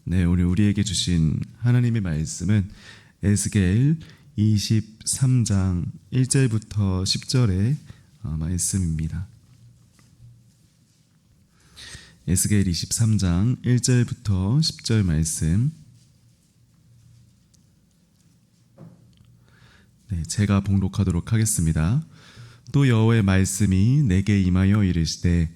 네, 오늘 우리에게 주신 하나님의 말씀은 에스겔 23장 1절부터 10절의 말씀입니다. 에스겔 23장 1절부터 10절 말씀. 네, 제가 봉독하도록 하겠습니다. 또 여호와의 말씀이 내게 임하여 이르시되,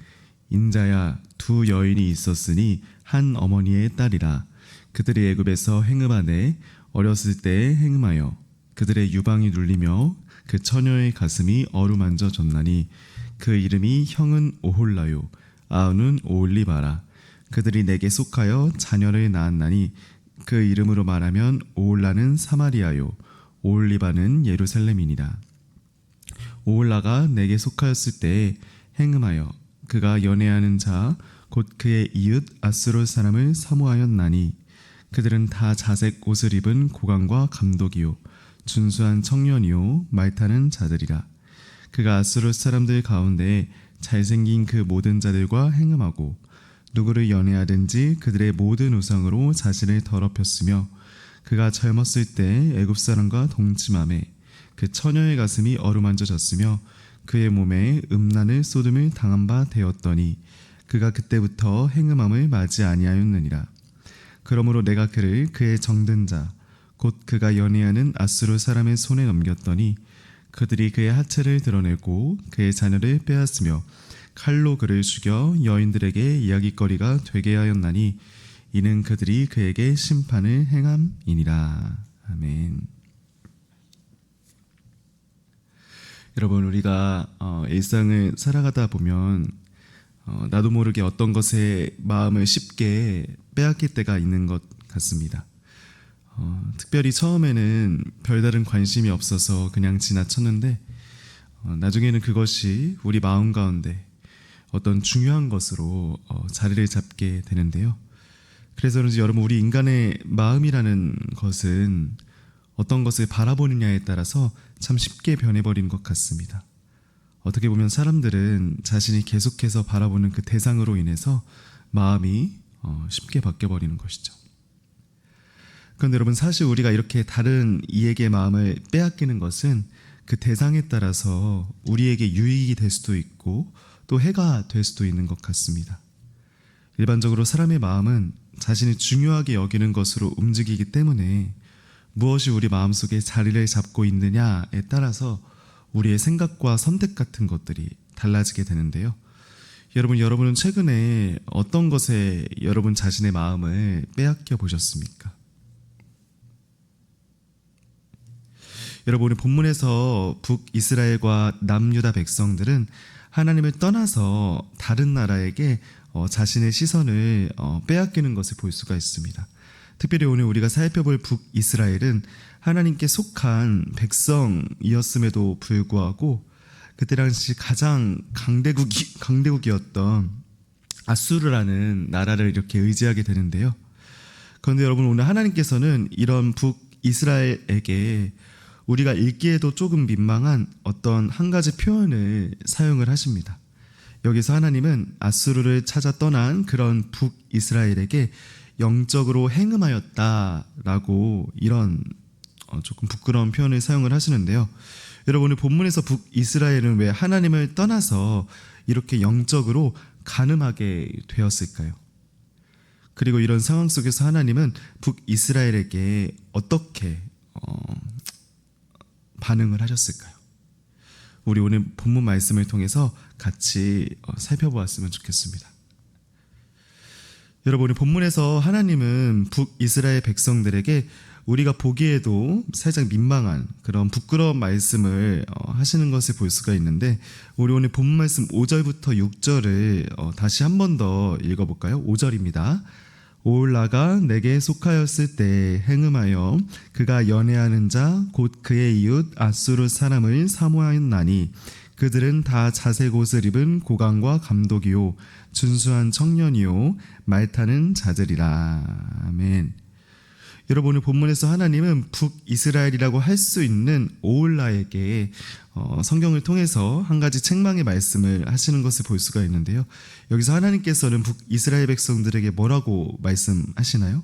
인자야, 두 여인이 있었으니 한 어머니의 딸이라. 그들이 애굽에서 행음하되 어렸을 때에 행음하여 그들의 유방이 눌리며 그 처녀의 가슴이 어루만져졌나니 그 이름이 형은 오홀라요 아우는 오홀리바라. 그들이 내게 속하여 자녀를 낳았나니 그 이름으로 말하면 오홀라는 사마리아요 오홀리바는 예루살렘이니라. 오홀라가 내게 속하였을 때에 행음하여 그가 연애하는 자 곧 그의 이웃 아수르 사람을 사모하였나니 그들은 다 자색 옷을 입은 고관과 감독이요 준수한 청년이요 말타는 자들이라. 그가 아수르 사람들 가운데 잘생긴 그 모든 자들과 행음하고 누구를 연애하든지 그들의 모든 우상으로 자신을 더럽혔으며, 그가 젊었을 때 애굽 사람과 동침함에 그 처녀의 가슴이 어루만져졌으며 그의 몸에 음란을 쏟음을 당한 바 되었더니 그가 그때부터 행음함을 맞이 아니하였느니라. 그러므로 내가 그를 그의 정든 자 곧 그가 연애하는 아수르 사람의 손에 넘겼더니 그들이 그의 하체를 드러내고 그의 자녀를 빼앗으며 칼로 그를 죽여 여인들에게 이야깃거리가 되게 하였나니 이는 그들이 그에게 심판을 행함이니라. 아멘. 여러분, 우리가 일상을 살아가다 보면 나도 모르게 어떤 것에 마음을 쉽게 빼앗길 때가 있는 것 같습니다. 특별히 처음에는 별다른 관심이 없어서 그냥 지나쳤는데 나중에는 그것이 우리 마음 가운데 어떤 중요한 것으로 자리를 잡게 되는데요. 그래서 그런지 여러분, 우리 인간의 마음이라는 것은 어떤 것을 바라보느냐에 따라서 참 쉽게 변해버리는 것 같습니다. 어떻게 보면 사람들은 자신이 계속해서 바라보는 그 대상으로 인해서 마음이 쉽게 바뀌어버리는 것이죠. 그런데 여러분, 사실 우리가 이렇게 다른 이에게 마음을 빼앗기는 것은 그 대상에 따라서 우리에게 유익이 될 수도 있고 또 해가 될 수도 있는 것 같습니다. 일반적으로 사람의 마음은 자신이 중요하게 여기는 것으로 움직이기 때문에 무엇이 우리 마음속에 자리를 잡고 있느냐에 따라서 우리의 생각과 선택 같은 것들이 달라지게 되는데요. 여러분은 최근에 어떤 것에 여러분 자신의 마음을 빼앗겨 보셨습니까? 여러분, 오늘 본문에서 북이스라엘과 남유다 백성들은 하나님을 떠나서 다른 나라에게 자신의 시선을 빼앗기는 것을 볼 수가 있습니다. 특별히 오늘 우리가 살펴볼 북이스라엘은 하나님께 속한 백성이었음에도 불구하고 그때 당시 가장 강대국이었던 아수르라는 나라를 이렇게 의지하게 되는데요. 그런데 여러분, 오늘 하나님께서는 이런 북이스라엘에게 우리가 읽기에도 조금 민망한 어떤 한 가지 표현을 사용을 하십니다. 여기서 하나님은 아수르를 찾아 떠난 그런 북이스라엘에게 영적으로 행음하였다라고 이런 조금 부끄러운 표현을 사용을 하시는데요. 여러분, 오늘 본문에서 북이스라엘은 왜 하나님을 떠나서 이렇게 영적으로 간음하게 되었을까요? 그리고 이런 상황 속에서 하나님은 북이스라엘에게 어떻게 반응을 하셨을까요? 우리 오늘 본문 말씀을 통해서 같이 살펴보았으면 좋겠습니다. 여러분, 오늘 본문에서 하나님은 북이스라엘 백성들에게 우리가 보기에도 살짝 민망한 그런 부끄러운 말씀을 하시는 것을 볼 수가 있는데, 우리 오늘 본문 말씀 5절부터 6절을 다시 한 번 더 읽어볼까요? 5절입니다. 오홀라가 내게 속하였을 때 행음하여 그가 연애하는 자 곧 그의 이웃 아수르 사람을 사모하였나니 그들은 다 자색 옷을 입은 고관과 감독이요 준수한 청년이요 말타는 자들이라. 아멘. 여러분, 오늘 본문에서 하나님은 북이스라엘이라고 할 수 있는 오홀라에게 성경을 통해서 한 가지 책망의 말씀을 하시는 것을 볼 수가 있는데요. 여기서 하나님께서는 북이스라엘 백성들에게 뭐라고 말씀하시나요?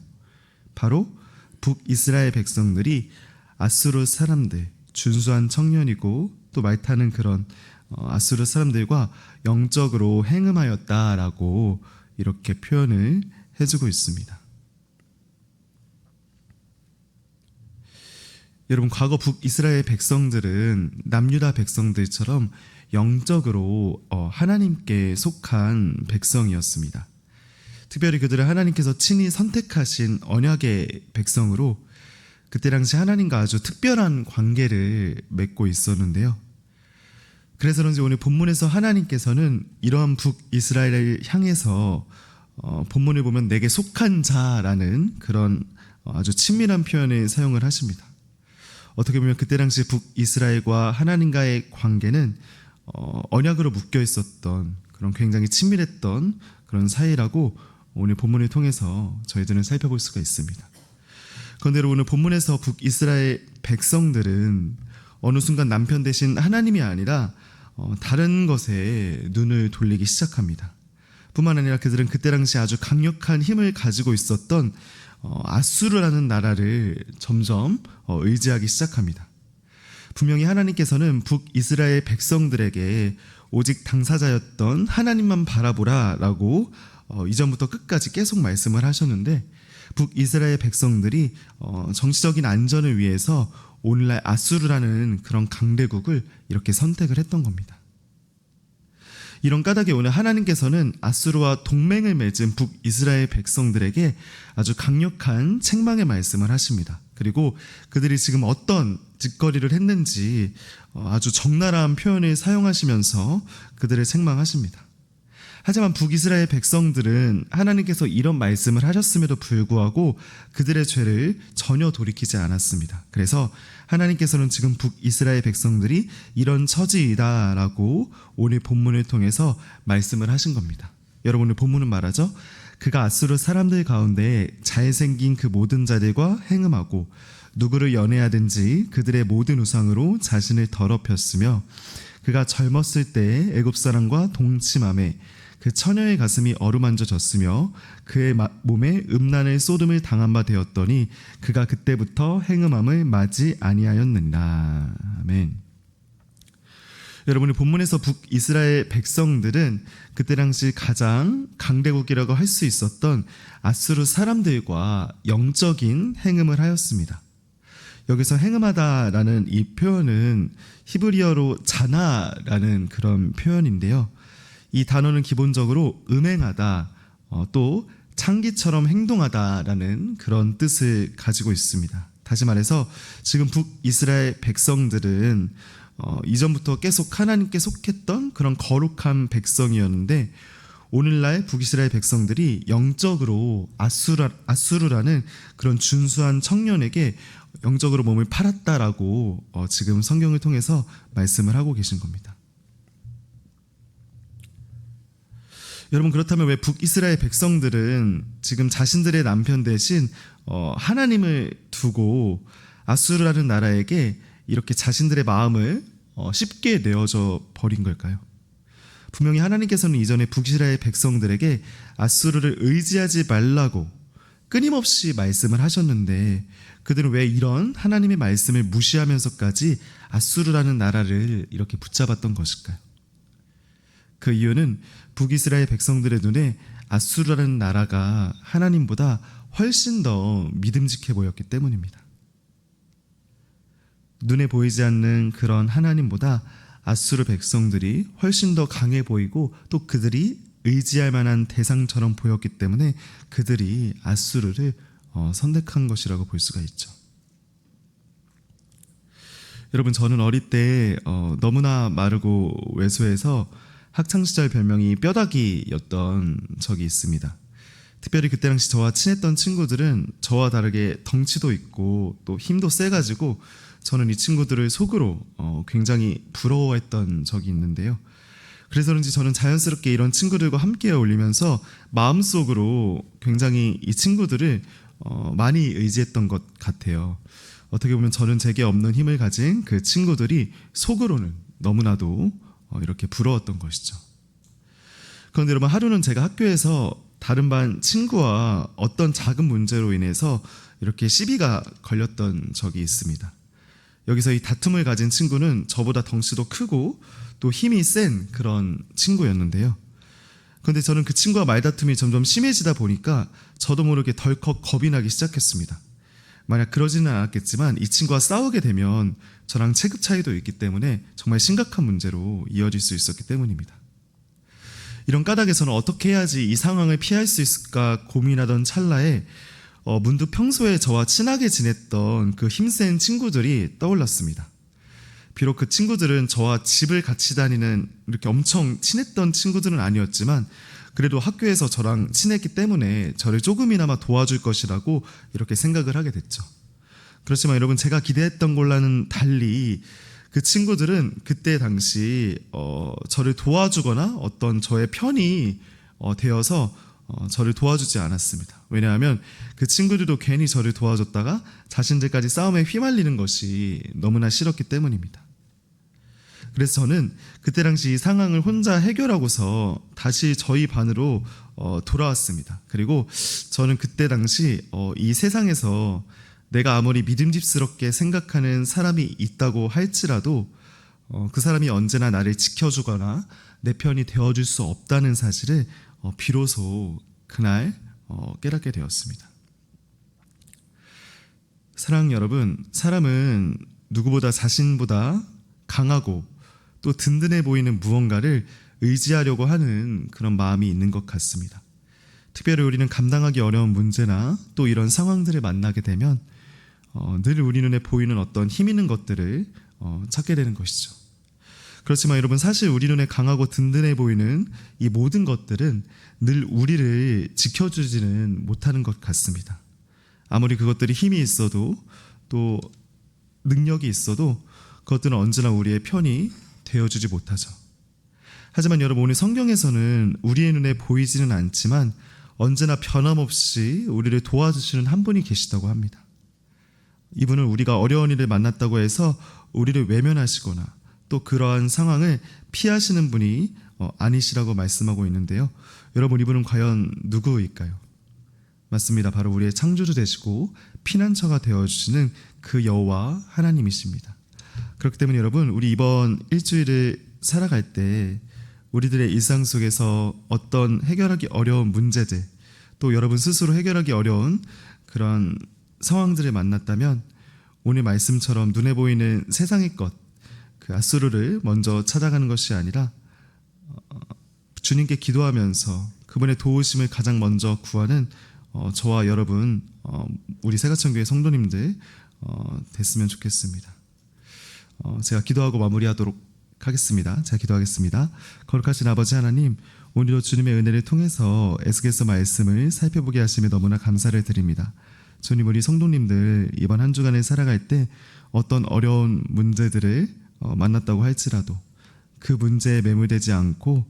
바로 북이스라엘 백성들이 아수르 사람들, 준수한 청년이고 또 말 타는 그런 아수르 사람들과 영적으로 행음하였다라고 이렇게 표현을 해주고 있습니다. 여러분, 과거 북이스라엘 백성들은 남유다 백성들처럼 영적으로 하나님께 속한 백성이었습니다. 특별히 그들은 하나님께서 친히 선택하신 언약의 백성으로 그때 당시 하나님과 아주 특별한 관계를 맺고 있었는데요. 그래서 그런지 오늘 본문에서 하나님께서는 이러한 북이스라엘을 향해서 본문을 보면 내게 속한 자라는 그런 아주 친밀한 표현을 사용을 하십니다. 어떻게 보면 그때 당시 북이스라엘과 하나님과의 관계는 언약으로 묶여 있었던 그런 굉장히 친밀했던 그런 사이라고 오늘 본문을 통해서 저희들은 살펴볼 수가 있습니다. 그런데 오늘 본문에서 북이스라엘 백성들은 어느 순간 남편 대신 하나님이 아니라 다른 것에 눈을 돌리기 시작합니다. 뿐만 아니라 그들은 그때 당시 아주 강력한 힘을 가지고 있었던 아수르라는 나라를 점점 의지하기 시작합니다. 분명히 하나님께서는 북이스라엘 백성들에게 오직 당사자였던 하나님만 바라보라라고 이전부터 끝까지 계속 말씀을 하셨는데, 북이스라엘 백성들이 정치적인 안전을 위해서 오늘날 아수르라는 그런 강대국을 이렇게 선택을 했던 겁니다. 이런 까닭에 오늘 하나님께서는 아수르와 동맹을 맺은 북이스라엘 백성들에게 아주 강력한 책망의 말씀을 하십니다. 그리고 그들이 지금 어떤 짓거리를 했는지 아주 적나라한 표현을 사용하시면서 그들을 책망하십니다. 하지만 북이스라엘 백성들은 하나님께서 이런 말씀을 하셨음에도 불구하고 그들의 죄를 전혀 돌이키지 않았습니다. 그래서 하나님께서는 지금 북이스라엘 백성들이 이런 처지이다라고 오늘 본문을 통해서 말씀을 하신 겁니다. 여러분, 오늘 본문은 말하죠. 그가 아수르 사람들 가운데 잘생긴 그 모든 자들과 행음하고 누구를 연애하든지 그들의 모든 우상으로 자신을 더럽혔으며 그가 젊었을 때 애굽 사람과 동침함에 그 처녀의 가슴이 어루만져졌으며 그의 몸에 음란을 쏟음을 당한 바 되었더니 그가 그때부터 행음함을 맞이 아니하였느니라. 아멘. 여러분이 본문에서 북이스라엘 백성들은 그때 당시 가장 강대국이라고 할 수 있었던 아수르 사람들과 영적인 행음을 하였습니다. 여기서 행음하다라는 이 표현은 히브리어로 자나라는 그런 표현인데요. 이 단어는 기본적으로 음행하다, 또 창기처럼 행동하다라는 그런 뜻을 가지고 있습니다. 다시 말해서 지금 북이스라엘 백성들은 이전부터 계속 하나님께 속했던 그런 거룩한 백성이었는데, 오늘날 북이스라엘 백성들이 영적으로 아수르라는 그런 준수한 청년에게 영적으로 몸을 팔았다라고 지금 성경을 통해서 말씀을 하고 계신 겁니다. 여러분, 그렇다면 왜 북이스라엘 백성들은 지금 자신들의 남편 대신 하나님을 두고 아수르라는 나라에게 이렇게 자신들의 마음을 쉽게 내어줘 버린 걸까요? 분명히 하나님께서는 이전에 북이스라엘 백성들에게 아수르를 의지하지 말라고 끊임없이 말씀을 하셨는데, 그들은 왜 이런 하나님의 말씀을 무시하면서까지 아수르라는 나라를 이렇게 붙잡았던 것일까요? 그 이유는 북이스라엘 백성들의 눈에 아수르라는 나라가 하나님보다 훨씬 더 믿음직해 보였기 때문입니다. 눈에 보이지 않는 그런 하나님보다 아수르 백성들이 훨씬 더 강해 보이고 또 그들이 의지할 만한 대상처럼 보였기 때문에 그들이 아수르를 선택한 것이라고 볼 수가 있죠. 여러분, 저는 어릴 때 너무나 마르고 왜소해서 학창시절 별명이 뼈다귀였던 적이 있습니다. 특별히 그때 당시 저와 친했던 친구들은 저와 다르게 덩치도 있고 또 힘도 세가지고 저는 이 친구들을 속으로 굉장히 부러워했던 적이 있는데요. 그래서 그런지 저는 자연스럽게 이런 친구들과 함께 어울리면서 마음속으로 굉장히 이 친구들을 많이 의지했던 것 같아요. 어떻게 보면 저는 제게 없는 힘을 가진 그 친구들이 속으로는 너무나도 이렇게 부러웠던 것이죠. 그런데 여러분, 하루는 제가 학교에서 다른 반 친구와 어떤 작은 문제로 인해서 이렇게 시비가 걸렸던 적이 있습니다. 여기서 이 다툼을 가진 친구는 저보다 덩치도 크고 또 힘이 센 그런 친구였는데요. 그런데 저는 그 친구와 말다툼이 점점 심해지다 보니까 저도 모르게 덜컥 겁이 나기 시작했습니다. 만약 그러지는 않았겠지만 이 친구와 싸우게 되면 저랑 체급 차이도 있기 때문에 정말 심각한 문제로 이어질 수 있었기 때문입니다. 이런 까닭에서는 어떻게 해야지 이 상황을 피할 수 있을까 고민하던 찰나에 문득 평소에 저와 친하게 지냈던 그 힘센 친구들이 떠올랐습니다. 비록 그 친구들은 저와 집을 같이 다니는 이렇게 엄청 친했던 친구들은 아니었지만 그래도 학교에서 저랑 친했기 때문에 저를 조금이나마 도와줄 것이라고 이렇게 생각을 하게 됐죠. 그렇지만 여러분, 제가 기대했던 걸과는 달리 그 친구들은 그때 당시 저를 도와주거나 어떤 저의 편이 되어서 저를 도와주지 않았습니다. 왜냐하면 그 친구들도 괜히 저를 도와줬다가 자신들까지 싸움에 휘말리는 것이 너무나 싫었기 때문입니다. 그래서 저는 그때 당시 이 상황을 혼자 해결하고서 다시 저희 반으로 돌아왔습니다. 그리고 저는 그때 당시 이 세상에서 내가 아무리 믿음직스럽게 생각하는 사람이 있다고 할지라도 그 사람이 언제나 나를 지켜주거나 내 편이 되어줄 수 없다는 사실을 비로소 그날 깨닫게 되었습니다. 사랑하는 여러분, 사람은 누구보다 자신보다 강하고 또 든든해 보이는 무언가를 의지하려고 하는 그런 마음이 있는 것 같습니다. 특별히 우리는 감당하기 어려운 문제나 또 이런 상황들을 만나게 되면 늘 우리 눈에 보이는 어떤 힘 있는 것들을 찾게 되는 것이죠. 그렇지만 여러분, 사실 우리 눈에 강하고 든든해 보이는 이 모든 것들은 늘 우리를 지켜주지는 못하는 것 같습니다. 아무리 그것들이 힘이 있어도 또 능력이 있어도 그것들은 언제나 우리의 편이 되어주지 못하죠. 하지만 여러분, 오늘 성경에서는 우리의 눈에 보이지는 않지만 언제나 변함없이 우리를 도와주시는 한 분이 계시다고 합니다. 이분은 우리가 어려운 일을 만났다고 해서 우리를 외면하시거나 또 그러한 상황을 피하시는 분이 아니시라고 말씀하고 있는데요. 여러분, 이분은 과연 누구일까요? 맞습니다. 바로 우리의 창조주 되시고 피난처가 되어주시는 그 여호와 하나님이십니다. 그렇기 때문에 여러분, 우리 이번 일주일을 살아갈 때 우리들의 일상 속에서 어떤 해결하기 어려운 문제들, 또 여러분 스스로 해결하기 어려운 그런 상황들을 만났다면 오늘 말씀처럼 눈에 보이는 세상의 것, 그 아수르를 먼저 찾아가는 것이 아니라 주님께 기도하면서 그분의 도우심을 가장 먼저 구하는 저와 여러분, 우리 새가천교회 성도님들 됐으면 좋겠습니다. 제가 기도하고 마무리하도록 하겠습니다. 제가 기도하겠습니다. 거룩하신 아버지 하나님, 오늘도 주님의 은혜를 통해서 에스겔서 말씀을 살펴보게 하심에 너무나 감사를 드립니다. 주님, 우리 성도님들 이번 한 주간을 살아갈 때 어떤 어려운 문제들을 만났다고 할지라도 그 문제에 매몰되지 않고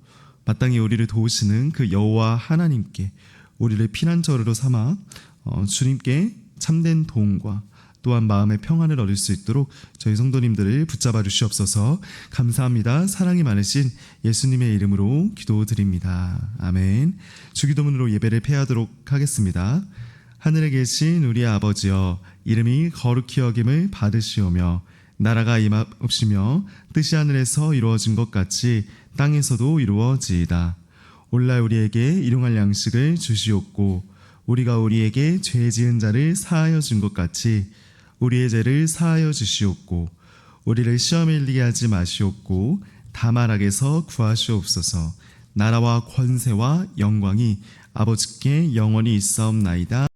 마땅히 우리를 도우시는 그 여호와 하나님께 우리를 피난처로 삼아 주님께 참된 도움과 또한 마음의 평안을 얻을 수 있도록 저희 성도님들을 붙잡아 주시옵소서. 감사합니다. 사랑이 많으신 예수님의 이름으로 기도드립니다. 아멘. 주기도문으로 예배를 폐하도록 하겠습니다. 하늘에 계신 우리 아버지여, 이름이 거룩히 여김을 받으시오며 나라가 임하옵시며 뜻이 하늘에서 이루어진 것 같이 땅에서도 이루어지이다. 오늘날 우리에게 일용할 양식을 주시옵고 우리가 우리에게 죄 지은 자를 사하여 준 것 같이 우리의 죄를 사하여 주시옵고 우리를 시험에 이르게 하지 마시옵고 다만 악에서 구하시옵소서. 나라와 권세와 영광이 아버지께 영원히 있사옵나이다.